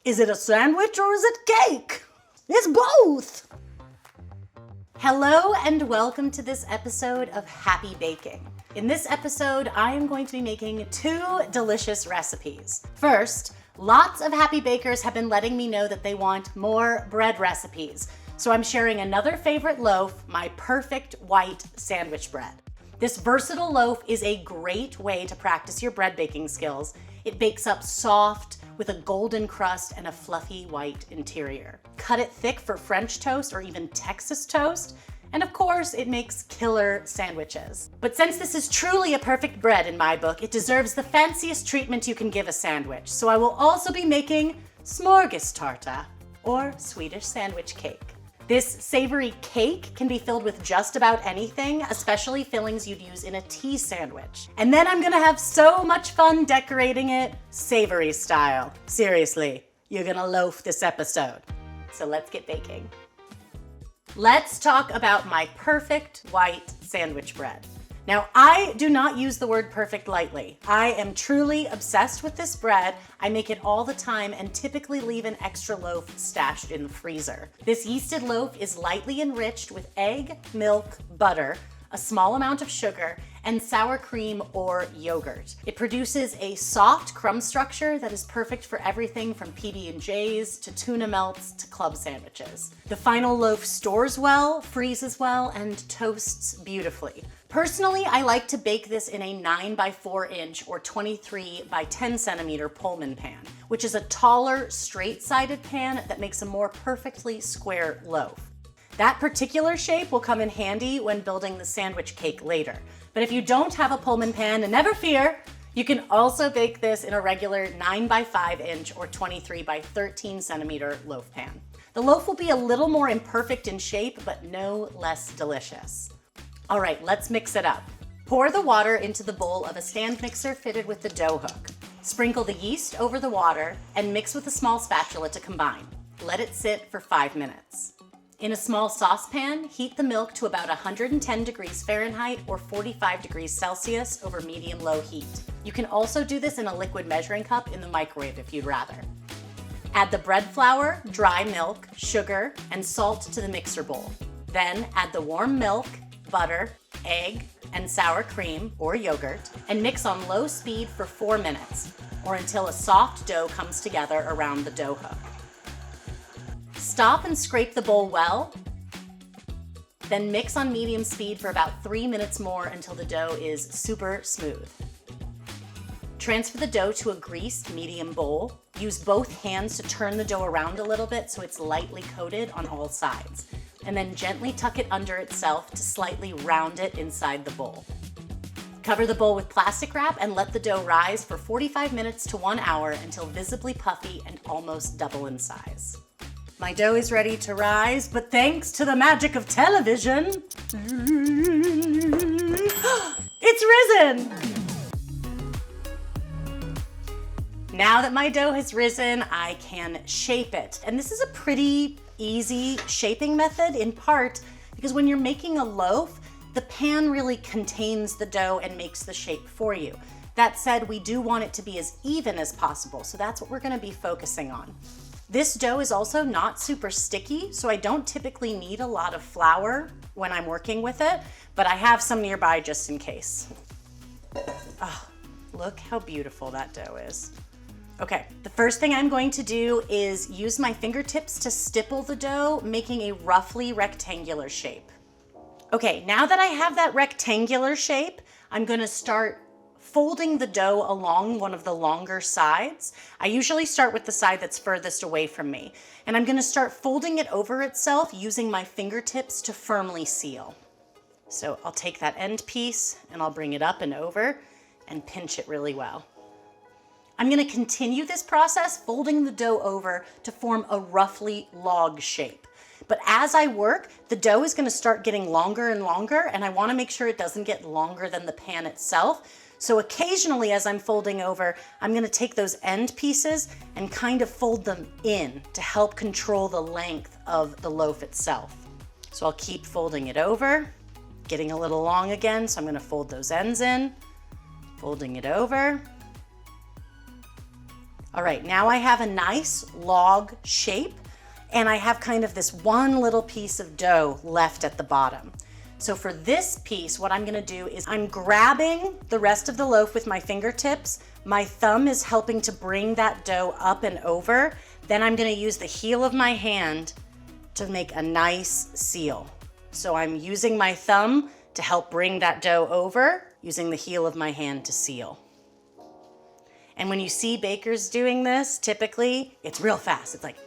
Is it a sandwich or is it cake? It's both! Hello and welcome to this episode of Happy Baking. In this episode, I am going to be making 2 delicious recipes. First, lots of happy bakers have been letting me know that they want more bread recipes. So I'm sharing another favorite loaf, my perfect white sandwich bread. This versatile loaf is a great way to practice your bread baking skills. It bakes up soft with a golden crust and a fluffy white interior. Cut it thick for French toast or even Texas toast. And of course, it makes killer sandwiches. But since this is truly a perfect bread in my book, it deserves the fanciest treatment you can give a sandwich. So I will also be making smörgåstårta, or Swedish sandwich cake. This savory cake can be filled with just about anything, especially fillings you'd use in a tea sandwich. And then I'm gonna have so much fun decorating it savory style. Seriously, you're gonna loaf this episode. So let's get baking. Let's talk about my perfect white sandwich bread. Now, I do not use the word perfect lightly. I am truly obsessed with this bread. I make it all the time and typically leave an extra loaf stashed in the freezer. This yeasted loaf is lightly enriched with egg, milk, butter, a small amount of sugar, and sour cream or yogurt. It produces a soft crumb structure that is perfect for everything from PB&Js to tuna melts to club sandwiches. The final loaf stores well, freezes well, and toasts beautifully. Personally, I like to bake this in a 9 by 4 inch or 23 by 10 centimeter Pullman pan, which is a taller, straight-sided pan that makes a more perfectly square loaf. That particular shape will come in handy when building the sandwich cake later. But if you don't have a Pullman pan, and never fear, you can also bake this in a regular 9 by 5 inch or 23 by 13 centimeter loaf pan. The loaf will be a little more imperfect in shape, but no less delicious. All right, let's mix it up. Pour the water into the bowl of a stand mixer fitted with the dough hook. Sprinkle the yeast over the water and mix with a small spatula to combine. Let it sit for 5 minutes. In a small saucepan, heat the milk to about 110 degrees Fahrenheit or 45 degrees Celsius over medium-low heat. You can also do this in a liquid measuring cup in the microwave if you'd rather. Add the bread flour, dry milk, sugar, and salt to the mixer bowl. Then add the warm milk, butter, egg, and sour cream or yogurt, and mix on low speed for 4 minutes, or until a soft dough comes together around the dough hook. Stop and scrape the bowl well, then mix on medium speed for about 3 minutes more until the dough is super smooth. Transfer the dough to a greased medium bowl. Use both hands to turn the dough around a little bit so it's lightly coated on all sides, and then gently tuck it under itself to slightly round it inside the bowl. Cover the bowl with plastic wrap and let the dough rise for 45 minutes to 1 hour until visibly puffy and almost double in size. My dough is ready to rise, but thanks to the magic of television, it's risen! Now that my dough has risen, I can shape it. And this is a pretty easy shaping method, in part because when you're making a loaf, the pan really contains the dough and makes the shape for you. That said, we do want it to be as even as possible, so that's what we're gonna be focusing on. This dough is also not super sticky, so I don't typically need a lot of flour when I'm working with it, but I have some nearby just in case. Oh, look how beautiful that dough is. Okay, the first thing I'm going to do is use my fingertips to stipple the dough, making a roughly rectangular shape. Okay, now that I have that rectangular shape, I'm gonna start folding the dough along one of the longer sides. I usually start with the side that's furthest away from me, and I'm gonna start folding it over itself using my fingertips to firmly seal. So I'll take that end piece and I'll bring it up and over and pinch it really well. I'm gonna continue this process, folding the dough over to form a roughly log shape. But as I work, the dough is gonna start getting longer and longer, and I wanna make sure it doesn't get longer than the pan itself. So occasionally as I'm folding over, I'm gonna take those end pieces and kind of fold them in to help control the length of the loaf itself. So I'll keep folding it over, getting a little long again, so I'm gonna fold those ends in, folding it over, All right, now I have a nice log shape, and I have kind of this one little piece of dough left at the bottom. So for this piece, what I'm gonna do is I'm grabbing the rest of the loaf with my fingertips. My thumb is helping to bring that dough up and over. Then I'm gonna use the heel of my hand to make a nice seal. So I'm using my thumb to help bring that dough over, using the heel of my hand to seal. And when you see bakers doing this, typically, it's real fast. It's like,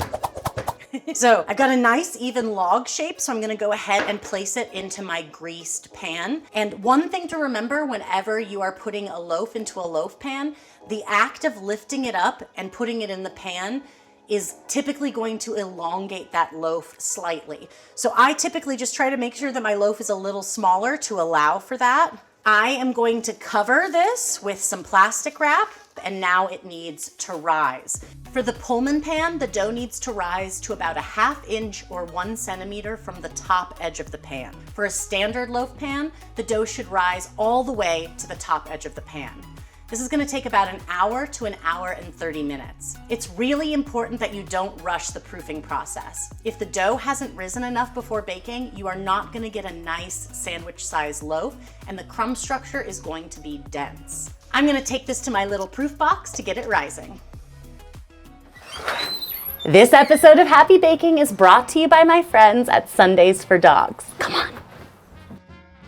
so I've got a nice even log shape, so I'm gonna go ahead and place it into my greased pan. And one thing to remember whenever you are putting a loaf into a loaf pan, the act of lifting it up and putting it in the pan is typically going to elongate that loaf slightly. So I typically just try to make sure that my loaf is a little smaller to allow for that. I am going to cover this with some plastic wrap, and now it needs to rise. For the Pullman pan, the dough needs to rise to about a 1/2 inch or 1 centimeter from the top edge of the pan. For a standard loaf pan, the dough should rise all the way to the top edge of the pan. This is gonna take about an hour to an hour and 30 minutes. It's really important that you don't rush the proofing process. If the dough hasn't risen enough before baking, you are not gonna get a nice sandwich-sized loaf, and the crumb structure is going to be dense. I'm gonna take this to my little proof box to get it rising. This episode of Happy Baking is brought to you by my friends at Sundays for Dogs. Come on.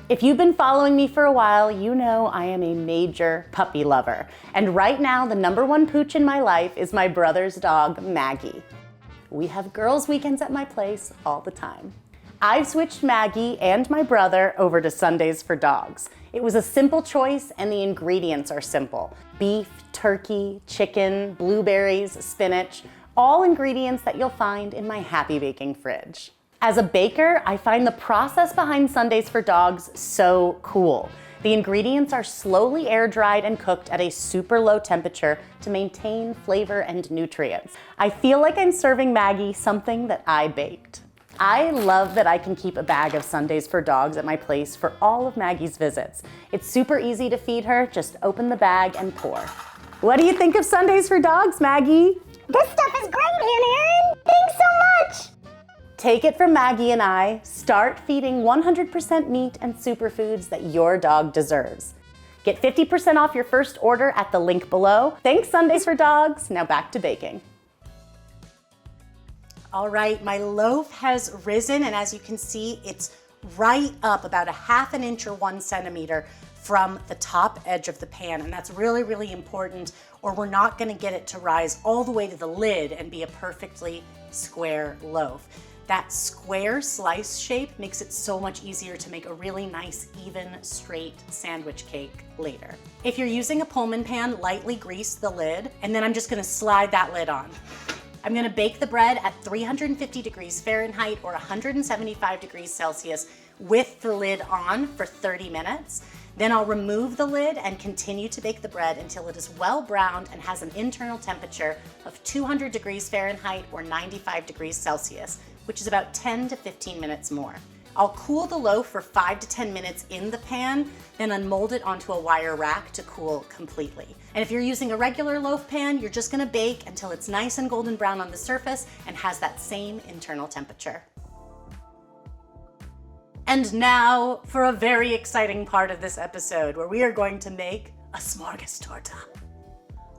If you've been following me for a while, you know I am a major puppy lover. And right now, the #1 pooch in my life is my brother's dog, Maggie. We have girls' weekends at my place all the time. I've switched Maggie and my brother over to Sundays for Dogs. It was a simple choice, and the ingredients are simple. Beef, turkey, chicken, blueberries, spinach, all ingredients that you'll find in my Happy Baking fridge. As a baker, I find the process behind Sundays for Dogs so cool. The ingredients are slowly air dried and cooked at a super low temperature to maintain flavor and nutrients. I feel like I'm serving Maggie something that I baked. I love that I can keep a bag of Sundays for Dogs at my place for all of Maggie's visits. It's super easy to feed her, just open the bag and pour. What do you think of Sundays for Dogs, Maggie? This stuff is great, Aunt Erin! Thanks so much! Take it from Maggie and I, start feeding 100% meat and superfoods that your dog deserves. Get 50% off your first order at the link below. Thanks, Sundays for Dogs. Now back to baking. All right, my loaf has risen, and as you can see, it's right up about a 1/2 inch or 1 centimeter from the top edge of the pan. And that's really, really important, or we're not gonna get it to rise all the way to the lid and be a perfectly square loaf. That square slice shape makes it so much easier to make a really nice, even, straight sandwich cake later. If you're using a Pullman pan, lightly grease the lid, and then I'm just gonna slide that lid on. I'm gonna bake the bread at 350 degrees Fahrenheit or 175 degrees Celsius with the lid on for 30 minutes. Then I'll remove the lid and continue to bake the bread until it is well browned and has an internal temperature of 200 degrees Fahrenheit or 95 degrees Celsius, which is about 10 to 15 minutes more. I'll cool the loaf for 5 to 10 minutes in the pan, then unmold it onto a wire rack to cool completely. And if you're using a regular loaf pan, you're just gonna bake until it's nice and golden brown on the surface and has that same internal temperature. And now for a very exciting part of this episode where we are going to make a smörgåstårta,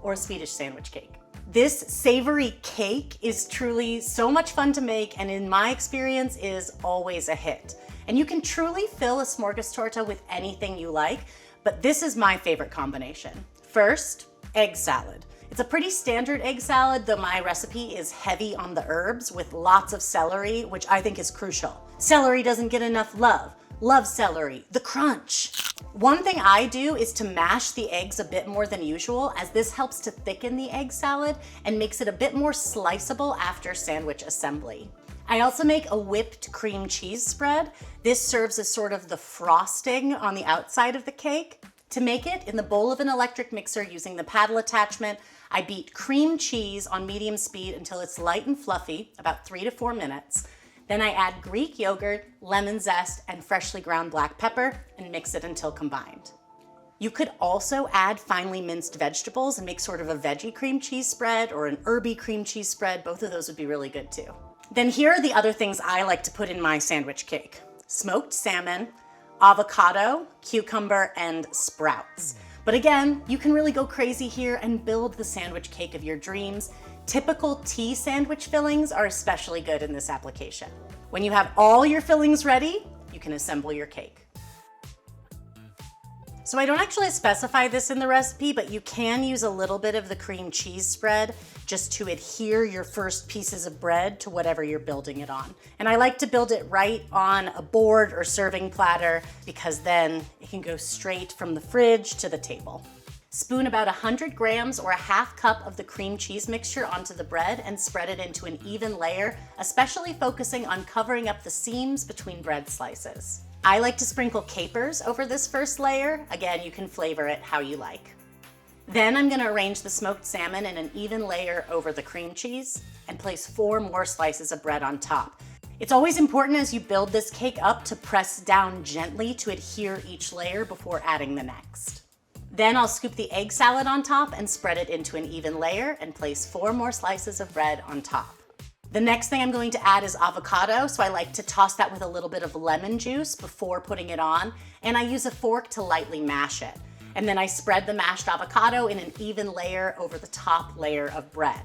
or a Swedish sandwich cake. This savory cake is truly so much fun to make, and in my experience is always a hit. And you can truly fill a smörgåstårta with anything you like, but this is my favorite combination. First, egg salad. It's a pretty standard egg salad, though my recipe is heavy on the herbs with lots of celery, which I think is crucial. Celery doesn't get enough love. Love celery, the crunch. One thing I do is to mash the eggs a bit more than usual, as this helps to thicken the egg salad and makes it a bit more sliceable after sandwich assembly. I also make a whipped cream cheese spread. This serves as sort of the frosting on the outside of the cake. To make it, in the bowl of an electric mixer using the paddle attachment, I beat cream cheese on medium speed until it's light and fluffy, about 3 to 4 minutes. Then I add Greek yogurt, lemon zest, and freshly ground black pepper and mix it until combined. You could also add finely minced vegetables and make sort of a veggie cream cheese spread or an herby cream cheese spread. Both of those would be really good too. Then here are the other things I like to put in my sandwich cake. Smoked salmon, avocado, cucumber, and sprouts. But again, you can really go crazy here and build the sandwich cake of your dreams. Typical tea sandwich fillings are especially good in this application. When you have all your fillings ready, you can assemble your cake. So I don't actually specify this in the recipe, but you can use a little bit of the cream cheese spread just to adhere your first pieces of bread to whatever you're building it on. And I like to build it right on a board or serving platter because then it can go straight from the fridge to the table. Spoon about 100 grams or a half cup of the cream cheese mixture onto the bread and spread it into an even layer, especially focusing on covering up the seams between bread slices. I like to sprinkle capers over this first layer. Again, you can flavor it how you like. Then I'm gonna arrange the smoked salmon in an even layer over the cream cheese and place 4 more slices of bread on top. It's always important as you build this cake up to press down gently to adhere each layer before adding the next. Then I'll scoop the egg salad on top and spread it into an even layer and place 4 more slices of bread on top. The next thing I'm going to add is avocado, so I like to toss that with a little bit of lemon juice before putting it on, and I use a fork to lightly mash it. And then I spread the mashed avocado in an even layer over the top layer of bread.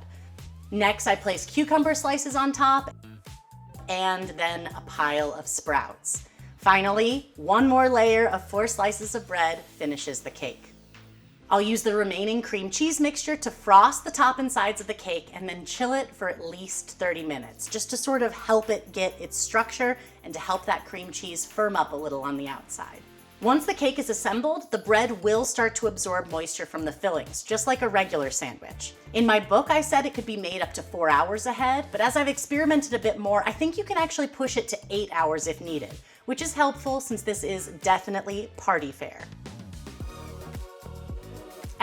Next, I place cucumber slices on top, and then a pile of sprouts. Finally, 1 more layer of 4 slices of bread finishes the cake. I'll use the remaining cream cheese mixture to frost the top and sides of the cake and then chill it for at least 30 minutes, just to sort of help it get its structure and to help that cream cheese firm up a little on the outside. Once the cake is assembled, the bread will start to absorb moisture from the fillings, just like a regular sandwich. In my book, I said it could be made up to 4 hours ahead, but as I've experimented a bit more, I think you can actually push it to 8 hours if needed, which is helpful since this is definitely party fare.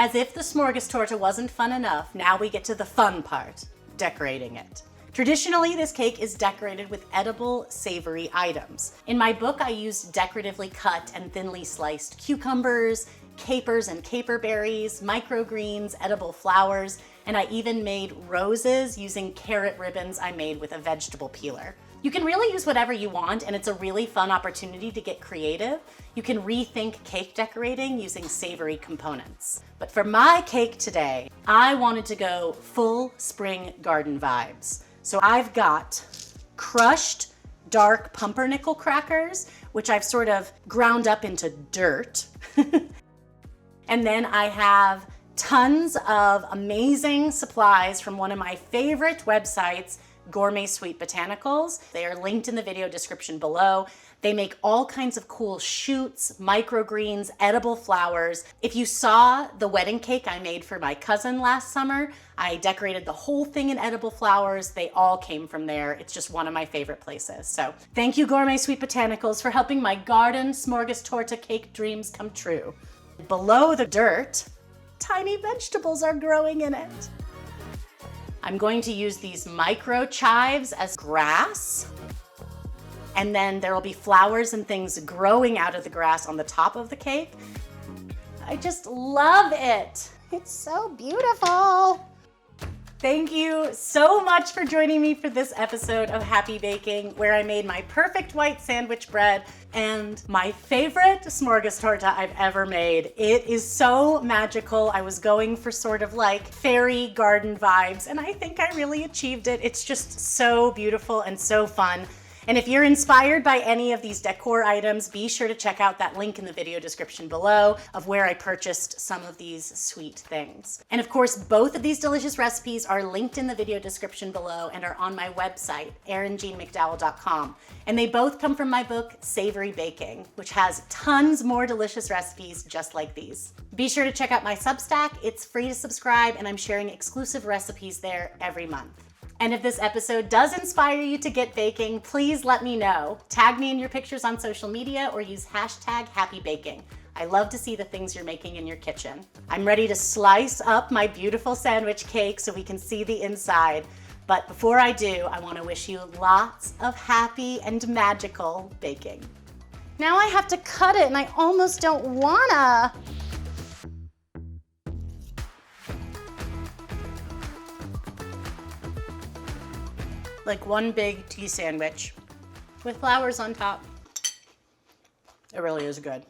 As if the smorgastorta wasn't fun enough, now we get to the fun part, decorating it. Traditionally, this cake is decorated with edible, savory items. In my book, I used decoratively cut and thinly sliced cucumbers, capers and caper berries, microgreens, edible flowers, and I even made roses using carrot ribbons I made with a vegetable peeler. You can really use whatever you want, and it's a really fun opportunity to get creative. You can rethink cake decorating using savory components. But for my cake today, I wanted to go full spring garden vibes. So I've got crushed dark pumpernickel crackers, which I've sort of ground up into dirt. And then I have tons of amazing supplies from one of my favorite websites, Gourmet Sweet Botanicals. They are linked in the video description below. They make all kinds of cool shoots, microgreens, edible flowers. If you saw the wedding cake I made for my cousin last summer, I decorated the whole thing in edible flowers. They all came from there. It's just one of my favorite places. So thank you, Gourmet Sweet Botanicals, for helping my garden smorgastorta cake dreams come true. Below the dirt, tiny vegetables are growing in it. I'm going to use these micro chives as grass, and then there will be flowers and things growing out of the grass on the top of the cake. I just love it. It's so beautiful. Thank you so much for joining me for this episode of Happy Baking, where I made my perfect white sandwich bread and my favorite smorgastorta I've ever made. It is so magical. I was going for sort of like fairy garden vibes, and I think I really achieved it. It's just so beautiful and so fun. And if you're inspired by any of these decor items, be sure to check out that link in the video description below of where I purchased some of these sweet things. And of course, both of these delicious recipes are linked in the video description below and are on my website, erinjeannemcdowell.com. And they both come from my book, Savory Baking, which has tons more delicious recipes just like these. Be sure to check out my Substack. It's free to subscribe, and I'm sharing exclusive recipes there every month. And if this episode does inspire you to get baking, please let me know. Tag me in your pictures on social media or use #HappyBaking. I love to see the things you're making in your kitchen. I'm ready to slice up my beautiful sandwich cake so we can see the inside. But before I do, I want to wish you lots of happy and magical baking. Now I have to cut it and I almost don't wanna. like one big tea sandwich with flowers on top. It really is good.